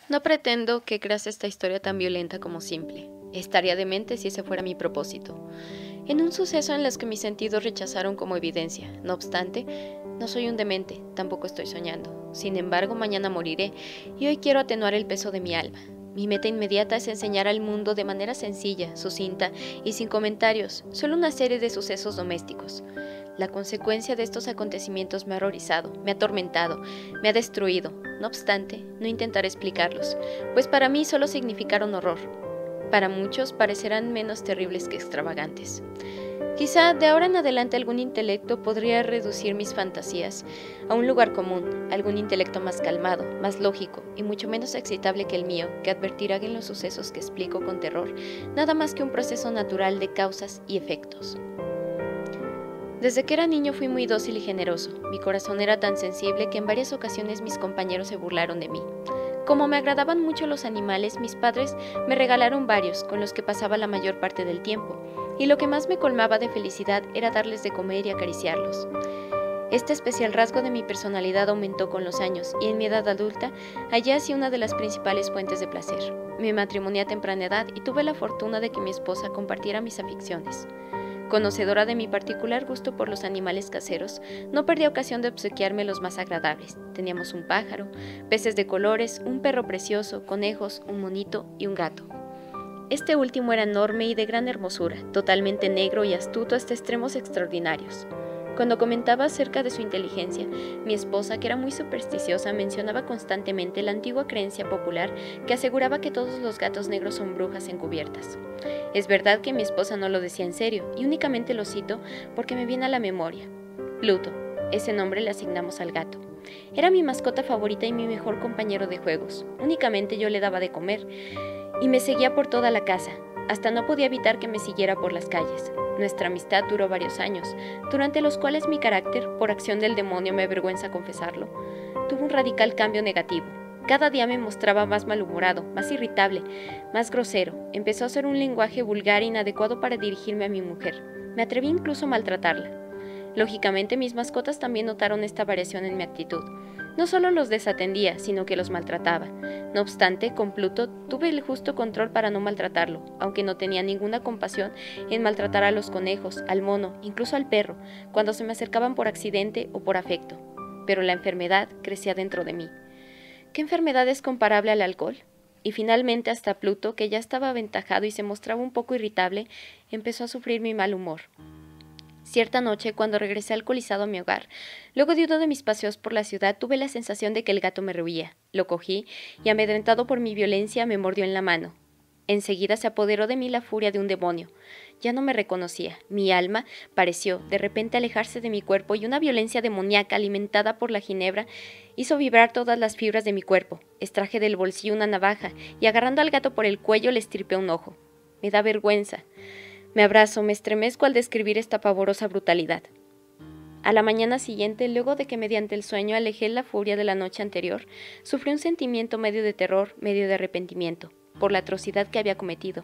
No pretendo que creas esta historia tan violenta como simple. Estaría demente si ese fuera mi propósito. En un suceso en el que mis sentidos rechazaron como evidencia. No obstante, no soy un demente, tampoco estoy soñando. Sin embargo, mañana moriré y hoy quiero atenuar el peso de mi alma. Mi meta inmediata es enseñar al mundo de manera sencilla, sucinta y sin comentarios, solo una serie de sucesos domésticos. La consecuencia de estos acontecimientos me ha horrorizado, me ha atormentado, me ha destruido. No obstante, no intentaré explicarlos, pues para mí solo significaron horror. Para muchos parecerán menos terribles que extravagantes. Quizá de ahora en adelante algún intelecto podría reducir mis fantasías a un lugar común, algún intelecto más calmado, más lógico y mucho menos excitable que el mío, que advertirá en los sucesos que explico con terror, nada más que un proceso natural de causas y efectos. Desde que era niño fui muy dócil y generoso. Mi corazón era tan sensible que en varias ocasiones mis compañeros se burlaron de mí. Como me agradaban mucho los animales, mis padres me regalaron varios, con los que pasaba la mayor parte del tiempo, y lo que más me colmaba de felicidad era darles de comer y acariciarlos. Este especial rasgo de mi personalidad aumentó con los años, y en mi edad adulta hallé así una de las principales fuentes de placer. Me matrimonié a temprana edad y tuve la fortuna de que mi esposa compartiera mis aficiones. Conocedora de mi particular gusto por los animales caseros, no perdí ocasión de obsequiarme los más agradables. Teníamos un pájaro, peces de colores, un perro precioso, conejos, un monito y un gato. Este último era enorme y de gran hermosura, totalmente negro y astuto hasta extremos extraordinarios. Cuando comentaba acerca de su inteligencia, mi esposa, que era muy supersticiosa, mencionaba constantemente la antigua creencia popular que aseguraba que todos los gatos negros son brujas encubiertas. Es verdad que mi esposa no lo decía en serio, y únicamente lo cito porque me viene a la memoria. Pluto, ese nombre le asignamos al gato. Era mi mascota favorita y mi mejor compañero de juegos. Únicamente yo le daba de comer, y me seguía por toda la casa. Hasta no podía evitar que me siguiera por las calles. Nuestra amistad duró varios años, durante los cuales mi carácter, por acción del demonio me avergüenza confesarlo, tuvo un radical cambio negativo. Cada día me mostraba más malhumorado, más irritable, más grosero. Empezó a hacer un lenguaje vulgar e inadecuado para dirigirme a mi mujer. Me atreví incluso a maltratarla. Lógicamente, mis mascotas también notaron esta variación en mi actitud. No solo los desatendía, sino que los maltrataba. No obstante, con Pluto tuve el justo control para no maltratarlo, aunque no tenía ninguna compasión en maltratar a los conejos, al mono, incluso al perro, cuando se me acercaban por accidente o por afecto. Pero la enfermedad crecía dentro de mí. ¿Qué enfermedad es comparable al alcohol? Y finalmente hasta Pluto, que ya estaba aventajado y se mostraba un poco irritable, empezó a sufrir mi mal humor. Cierta noche, cuando regresé alcoholizado a mi hogar, luego de uno de mis paseos por la ciudad, tuve la sensación de que el gato me rehuía. Lo cogí y, amedrentado por mi violencia, me mordió en la mano. Enseguida se apoderó de mí la furia de un demonio. Ya no me reconocía. Mi alma pareció, de repente, alejarse de mi cuerpo y una violencia demoníaca alimentada por la ginebra hizo vibrar todas las fibras de mi cuerpo. Extraje del bolsillo una navaja y, agarrando al gato por el cuello, le estirpé un ojo. Me da vergüenza. Me abrazo, me estremezco al describir esta pavorosa brutalidad. A la mañana siguiente, luego de que mediante el sueño alejé la furia de la noche anterior, sufrí un sentimiento medio de terror, medio de arrepentimiento, por la atrocidad que había cometido,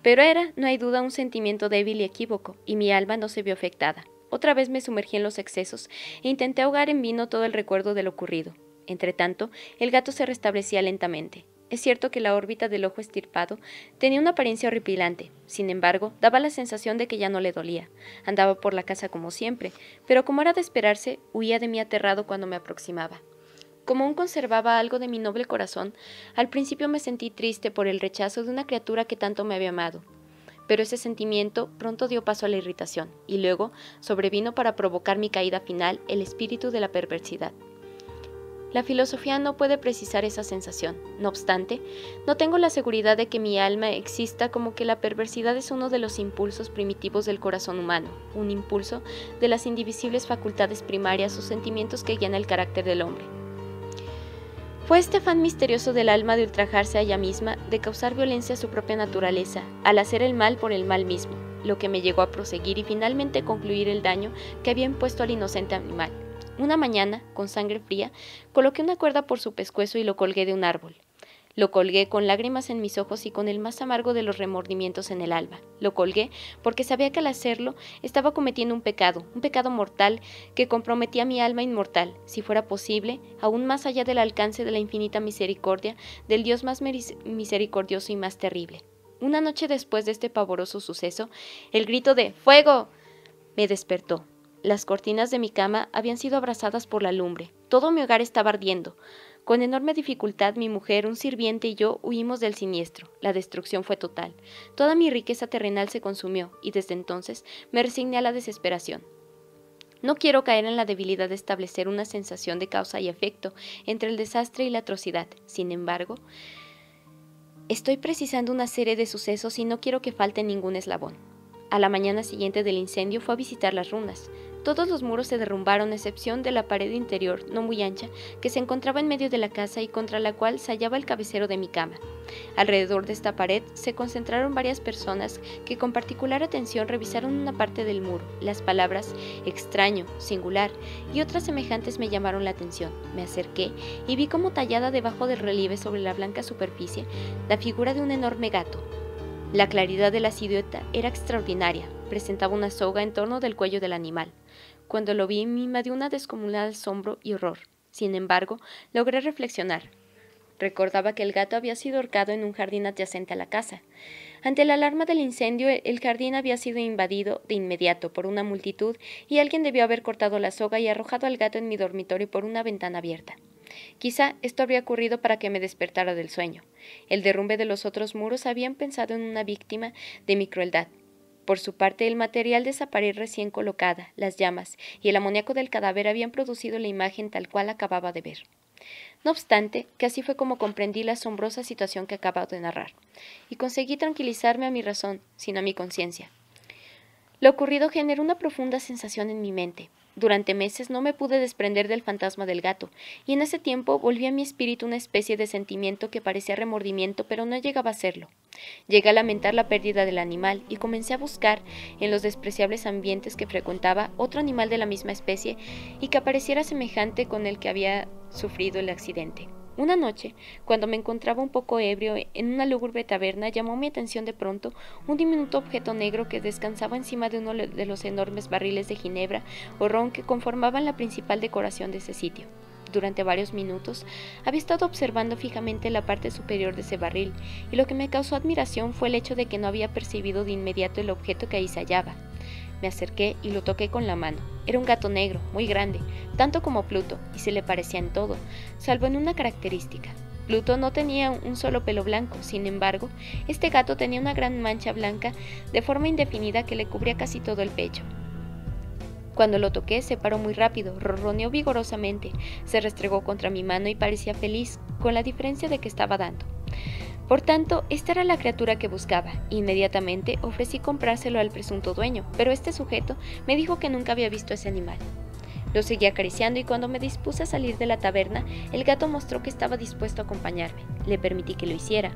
pero era, no hay duda, un sentimiento débil y equívoco, y mi alma no se vio afectada. Otra vez me sumergí en los excesos e intenté ahogar en vino todo el recuerdo de lo ocurrido. Entretanto, el gato se restablecía lentamente. Es cierto que la órbita del ojo estirpado tenía una apariencia horripilante, sin embargo, daba la sensación de que ya no le dolía. Andaba por la casa como siempre, pero como era de esperarse, huía de mí aterrado cuando me aproximaba. Como aún conservaba algo de mi noble corazón, al principio me sentí triste por el rechazo de una criatura que tanto me había amado. Pero ese sentimiento pronto dio paso a la irritación, y luego sobrevino para provocar mi caída final el espíritu de la perversidad. La filosofía no puede precisar esa sensación. No obstante, no tengo la seguridad de que mi alma exista como que la perversidad es uno de los impulsos primitivos del corazón humano, un impulso de las indivisibles facultades primarias o sentimientos que guían el carácter del hombre. Fue este afán misterioso del alma de ultrajarse a ella misma, de causar violencia a su propia naturaleza, al hacer el mal por el mal mismo, lo que me llegó a proseguir y finalmente concluir el daño que había impuesto al inocente animal. Una mañana, con sangre fría, coloqué una cuerda por su pescuezo y lo colgué de un árbol. Lo colgué con lágrimas en mis ojos y con el más amargo de los remordimientos en el alma. Lo colgué porque sabía que al hacerlo estaba cometiendo un pecado mortal que comprometía mi alma inmortal, si fuera posible, aún más allá del alcance de la infinita misericordia del Dios más misericordioso y más terrible. Una noche después de este pavoroso suceso, el grito de ¡fuego! Me despertó. Las cortinas de mi cama habían sido abrasadas por la lumbre. Todo mi hogar estaba ardiendo. Con enorme dificultad, mi mujer, un sirviente y yo huimos del siniestro. La destrucción fue total. Toda mi riqueza terrenal se consumió, y desde entonces me resigné a la desesperación. No quiero caer en la debilidad de establecer una sensación de causa y efecto entre el desastre y la atrocidad. Sin embargo, estoy precisando una serie de sucesos y no quiero que falte ningún eslabón. A la mañana siguiente del incendio fue a visitar las runas. Todos los muros se derrumbaron, a excepción de la pared interior, no muy ancha, que se encontraba en medio de la casa y contra la cual se hallaba el cabecero de mi cama. Alrededor de esta pared se concentraron varias personas que con particular atención revisaron una parte del muro. Las palabras extraño, singular y otras semejantes me llamaron la atención. Me acerqué y vi como tallada debajo del relieve sobre la blanca superficie la figura de un enorme gato. La claridad de la silueta era extraordinaria, presentaba una soga en torno del cuello del animal. Cuando lo vi me invadió una descomunal asombro y horror. Sin embargo, logré reflexionar. Recordaba que el gato había sido ahorcado en un jardín adyacente a la casa. Ante la alarma del incendio, el jardín había sido invadido de inmediato por una multitud y alguien debió haber cortado la soga y arrojado al gato en mi dormitorio por una ventana abierta. Quizá esto habría ocurrido para que me despertara del sueño. El derrumbe de los otros muros habían pensado en una víctima de mi crueldad. Por su parte, el material de esa pared recién colocada, las llamas y el amoníaco del cadáver habían producido la imagen tal cual acababa de ver. No obstante, que así fue como comprendí la asombrosa situación que acabo de narrar, y conseguí tranquilizarme a mi razón, sino a mi conciencia. Lo ocurrido generó una profunda sensación en mi mente. Durante meses no me pude desprender del fantasma del gato, y en ese tiempo volví a mi espíritu una especie de sentimiento que parecía remordimiento, pero no llegaba a serlo. Llegué a lamentar la pérdida del animal y comencé a buscar, en los despreciables ambientes que frecuentaba, otro animal de la misma especie y que apareciera semejante con el que había sufrido el accidente. Una noche, cuando me encontraba un poco ebrio en una lúgubre taberna, llamó mi atención de pronto un diminuto objeto negro que descansaba encima de uno de los enormes barriles de ginebra o ron que conformaban la principal decoración de ese sitio. Durante varios minutos había estado observando fijamente la parte superior de ese barril, y lo que me causó admiración fue el hecho de que no había percibido de inmediato el objeto que ahí se hallaba. Me acerqué y lo toqué con la mano. Era un gato negro, muy grande, tanto como Pluto, y se le parecía en todo, salvo en una característica. Pluto no tenía un solo pelo blanco, sin embargo, este gato tenía una gran mancha blanca de forma indefinida que le cubría casi todo el pecho. Cuando lo toqué, se paró muy rápido, ronroneó vigorosamente, se restregó contra mi mano y parecía feliz, con la diferencia de que estaba dando. Por tanto, esta era la criatura que buscaba. Inmediatamente ofrecí comprárselo al presunto dueño, pero este sujeto me dijo que nunca había visto ese animal. Lo seguí acariciando y cuando me dispuse a salir de la taberna, el gato mostró que estaba dispuesto a acompañarme. Le permití que lo hiciera.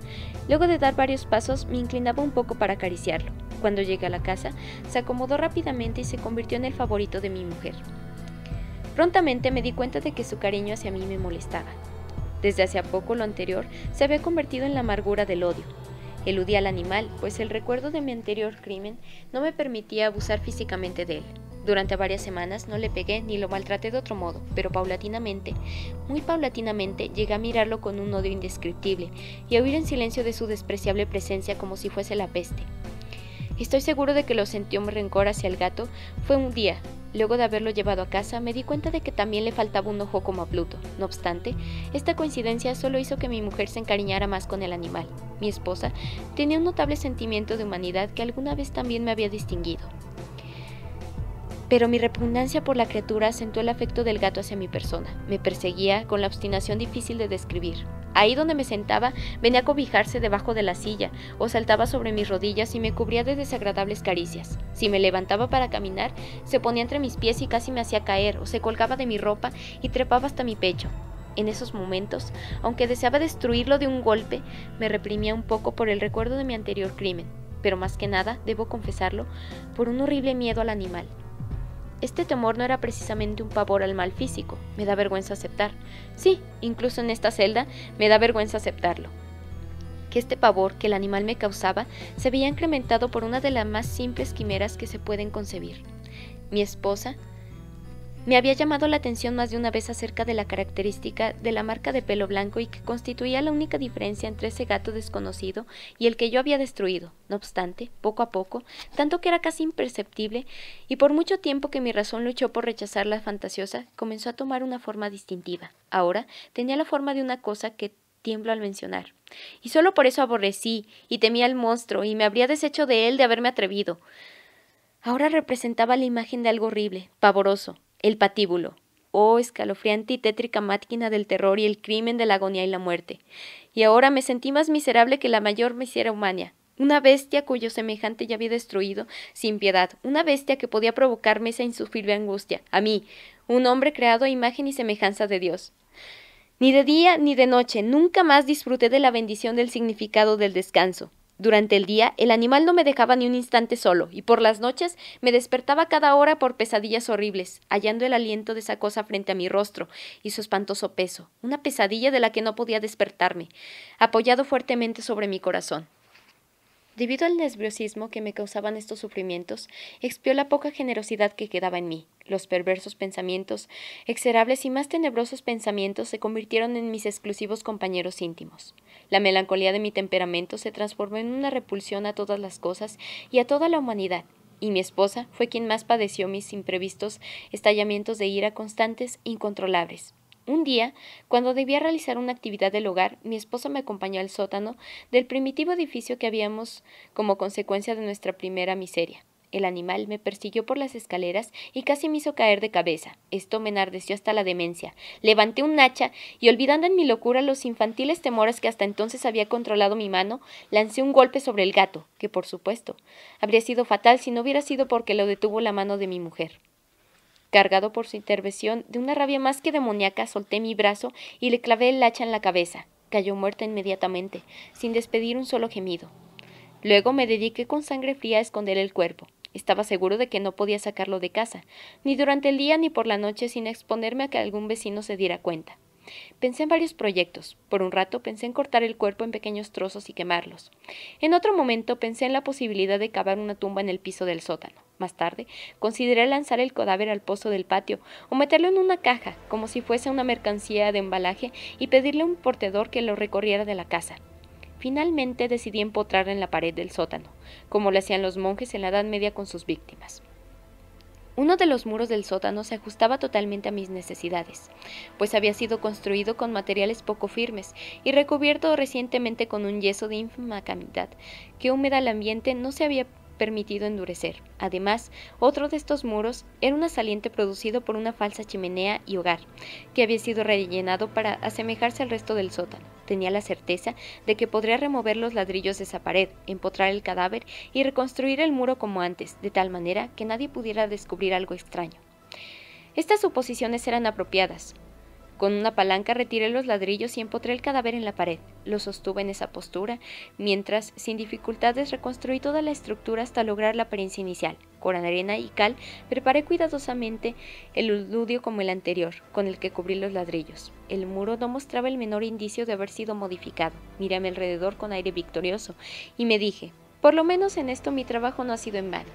Luego de dar varios pasos, me inclinaba un poco para acariciarlo. Cuando llegué a la casa, se acomodó rápidamente y se convirtió en el favorito de mi mujer. Prontamente me di cuenta de que su cariño hacia mí me molestaba. Desde hacía poco lo anterior se había convertido en la amargura del odio. Eludí al animal, pues el recuerdo de mi anterior crimen no me permitía abusar físicamente de él. Durante varias semanas no le pegué ni lo maltraté de otro modo, pero paulatinamente, muy paulatinamente, llegué a mirarlo con un odio indescriptible y a huir en silencio de su despreciable presencia como si fuese la peste. Estoy seguro de que lo sentí un rencor hacia el gato fue un día. Luego de haberlo llevado a casa, me di cuenta de que también le faltaba un ojo como a Pluto. No obstante, esta coincidencia solo hizo que mi mujer se encariñara más con el animal. Mi esposa tenía un notable sentimiento de humanidad que alguna vez también me había distinguido. Pero mi repugnancia por la criatura acentuó el afecto del gato hacia mi persona. Me perseguía con la obstinación difícil de describir. Ahí donde me sentaba, venía a cobijarse debajo de la silla, o saltaba sobre mis rodillas y me cubría de desagradables caricias. Si me levantaba para caminar, se ponía entre mis pies y casi me hacía caer, o se colgaba de mi ropa y trepaba hasta mi pecho. En esos momentos, aunque deseaba destruirlo de un golpe, me reprimía un poco por el recuerdo de mi anterior crimen, pero más que nada, debo confesarlo, por un horrible miedo al animal. Este temor no era precisamente un pavor al mal físico, me da vergüenza aceptar. Sí, incluso en esta celda me da vergüenza aceptarlo. que este pavor que el animal me causaba se veía incrementado por una de las más simples quimeras que se pueden concebir. Mi esposa me había llamado la atención más de una vez acerca de la característica de la marca de pelo blanco y que constituía la única diferencia entre ese gato desconocido y el que yo había destruido. No obstante, poco a poco, tanto que era casi imperceptible, y por mucho tiempo que mi razón luchó por rechazar la fantasiosa, comenzó a tomar una forma distintiva. Ahora tenía la forma de una cosa que tiemblo al mencionar. Y solo por eso aborrecí y temía al monstruo y me habría deshecho de él de haberme atrevido. Ahora representaba la imagen de algo horrible, pavoroso, el patíbulo. Oh, escalofriante y tétrica máquina del terror y el crimen de la agonía y la muerte. Y ahora me sentí más miserable que la mayor misera humana. Una bestia cuyo semejante ya había destruido sin piedad, una bestia que podía provocarme esa insufrible angustia, a mí, un hombre creado a imagen y semejanza de Dios. Ni de día ni de noche, nunca más disfruté de la bendición del significado del descanso. Durante el día, el animal no me dejaba ni un instante solo, y por las noches me despertaba cada hora por pesadillas horribles, hallando el aliento de esa cosa frente a mi rostro y su espantoso peso, una pesadilla de la que no podía despertarme, apoyado fuertemente sobre mi corazón. Debido al nerviosismo que me causaban estos sufrimientos, expió la poca generosidad que quedaba en mí. Los perversos pensamientos, execrables y más tenebrosos pensamientos se convirtieron en mis exclusivos compañeros íntimos. La melancolía de mi temperamento se transformó en una repulsión a todas las cosas y a toda la humanidad, y mi esposa fue quien más padeció mis imprevistos estallamientos de ira constantes e incontrolables. Un día, cuando debía realizar una actividad del hogar, mi esposa me acompañó al sótano del primitivo edificio que habíamos como consecuencia de nuestra primera miseria. El animal me persiguió por las escaleras y casi me hizo caer de cabeza. Esto me enardeció hasta la demencia. Levanté un hacha y, olvidando en mi locura los infantiles temores que hasta entonces había controlado mi mano, lancé un golpe sobre el gato, que por supuesto habría sido fatal si no hubiera sido porque lo detuvo la mano de mi mujer. Cargado por su intervención, de una rabia más que demoníaca, solté mi brazo y le clavé el hacha en la cabeza. Cayó muerta inmediatamente, sin despedir un solo gemido. Luego me dediqué con sangre fría a esconder el cuerpo. Estaba seguro de que no podía sacarlo de casa, ni durante el día ni por la noche, sin exponerme a que algún vecino se diera cuenta. Pensé en varios proyectos. Por un rato pensé en cortar el cuerpo en pequeños trozos y quemarlos. En otro momento pensé en la posibilidad de cavar una tumba en el piso del sótano. Más tarde, consideré lanzar el cadáver al pozo del patio o meterlo en una caja, como si fuese una mercancía de embalaje, y pedirle a un portador que lo recorriera de la casa. Finalmente decidí empotrarla en la pared del sótano, como lo hacían los monjes en la Edad Media con sus víctimas. Uno de los muros del sótano se ajustaba totalmente a mis necesidades, pues había sido construido con materiales poco firmes y recubierto recientemente con un yeso de ínfima calidad que, húmeda al ambiente, no se había permitido endurecer. Además, otro de estos muros era un saliente producido por una falsa chimenea y hogar, que había sido rellenado para asemejarse al resto del sótano. Tenía la certeza de que podría remover los ladrillos de esa pared, empotrar el cadáver y reconstruir el muro como antes, de tal manera que nadie pudiera descubrir algo extraño. Estas suposiciones eran apropiadas. Con una palanca retiré los ladrillos y empotré el cadáver en la pared. Lo sostuve en esa postura, mientras, sin dificultades, reconstruí toda la estructura hasta lograr la apariencia inicial. Con arena y cal, preparé cuidadosamente el eludio como el anterior, con el que cubrí los ladrillos. El muro no mostraba el menor indicio de haber sido modificado. Miré a mi alrededor con aire victorioso y me dije, por lo menos en esto mi trabajo no ha sido en vano.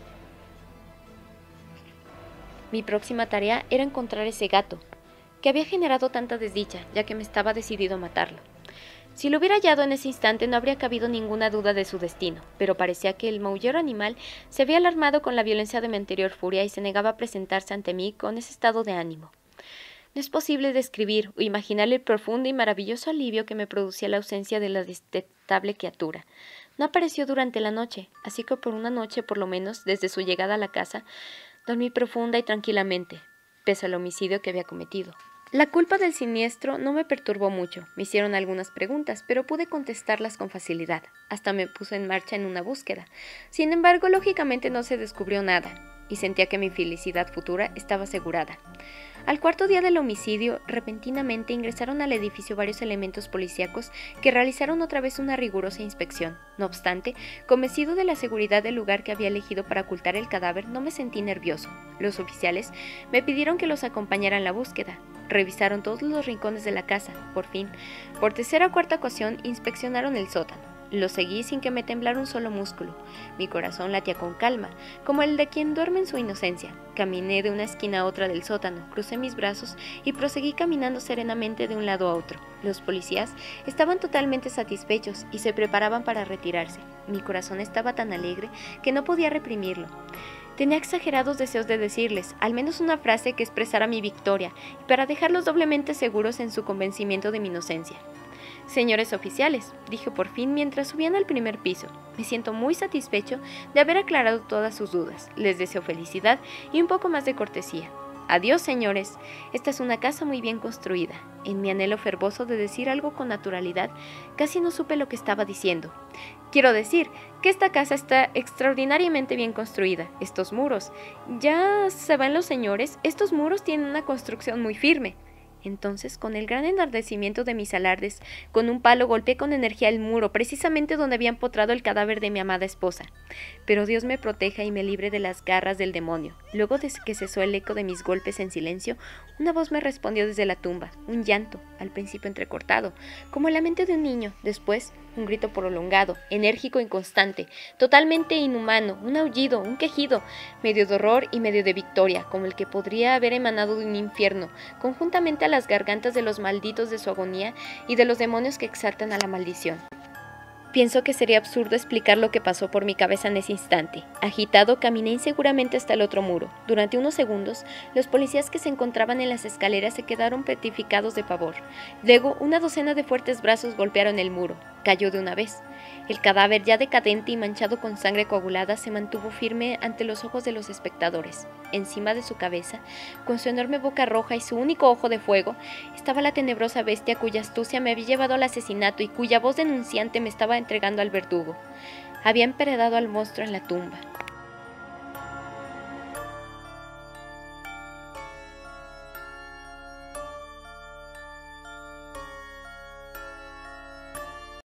Mi próxima tarea era encontrar ese gato, que había generado tanta desdicha, ya que me estaba decidido a matarlo. Si lo hubiera hallado en ese instante no habría cabido ninguna duda de su destino, pero parecía que el maullero animal se había alarmado con la violencia de mi anterior furia y se negaba a presentarse ante mí con ese estado de ánimo. No es posible describir o imaginar el profundo y maravilloso alivio que me producía la ausencia de la detestable criatura. No apareció durante la noche, así que por una noche, por lo menos, desde su llegada a la casa, dormí profunda y tranquilamente, pese al homicidio que había cometido. La culpa del siniestro no me perturbó mucho. Me hicieron algunas preguntas, pero pude contestarlas con facilidad. Hasta me puse en marcha en una búsqueda. Sin embargo, lógicamente no se descubrió nada, y sentía que mi felicidad futura estaba asegurada. Al cuarto día del homicidio, repentinamente ingresaron al edificio varios elementos policíacos que realizaron otra vez una rigurosa inspección. No obstante, convencido de la seguridad del lugar que había elegido para ocultar el cadáver, no me sentí nervioso. Los oficiales me pidieron que los acompañara en la búsqueda. Revisaron todos los rincones de la casa. Por fin, por tercera o cuarta ocasión, inspeccionaron el sótano. Lo seguí sin que me temblara un solo músculo. Mi corazón latía con calma, como el de quien duerme en su inocencia. Caminé de una esquina a otra del sótano, crucé mis brazos y proseguí caminando serenamente de un lado a otro. Los policías estaban totalmente satisfechos y se preparaban para retirarse. Mi corazón estaba tan alegre que no podía reprimirlo. Tenía exagerados deseos de decirles al menos una frase que expresara mi victoria y para dejarlos doblemente seguros en su convencimiento de mi inocencia. «Señores oficiales», dije por fin mientras subían al primer piso, «me siento muy satisfecho de haber aclarado todas sus dudas. Les deseo felicidad y un poco más de cortesía. Adiós, señores. Esta es una casa muy bien construida». En mi anhelo fervoso de decir algo con naturalidad, casi no supe lo que estaba diciendo. Quiero decir que esta casa está extraordinariamente bien construida. Estos muros, ya se van los señores, estos muros tienen una construcción muy firme. Entonces, con el gran enardecimiento de mis alardes, con un palo golpeé con energía el muro, precisamente donde había empotrado el cadáver de mi amada esposa. Pero Dios me proteja y me libre de las garras del demonio. Luego de que cesó el eco de mis golpes en silencio, una voz me respondió desde la tumba, un llanto, al principio entrecortado, como el lamento de un niño, después un grito prolongado, enérgico y constante, totalmente inhumano, un aullido, un quejido, medio de horror y medio de victoria, como el que podría haber emanado de un infierno, conjuntamente a las gargantas de los malditos de su agonía y de los demonios que exaltan a la maldición. Pienso que sería absurdo explicar lo que pasó por mi cabeza en ese instante. Agitado, caminé inseguramente hasta el otro muro. Durante unos segundos, los policías que se encontraban en las escaleras se quedaron petrificados de pavor. Luego, una docena de fuertes brazos golpearon el muro. Cayó de una vez. El cadáver, ya decadente y manchado con sangre coagulada, se mantuvo firme ante los ojos de los espectadores. Encima de su cabeza, con su enorme boca roja y su único ojo de fuego, estaba la tenebrosa bestia cuya astucia me había llevado al asesinato y cuya voz denunciante me estaba entregando al verdugo. Había emparedado al monstruo en la tumba.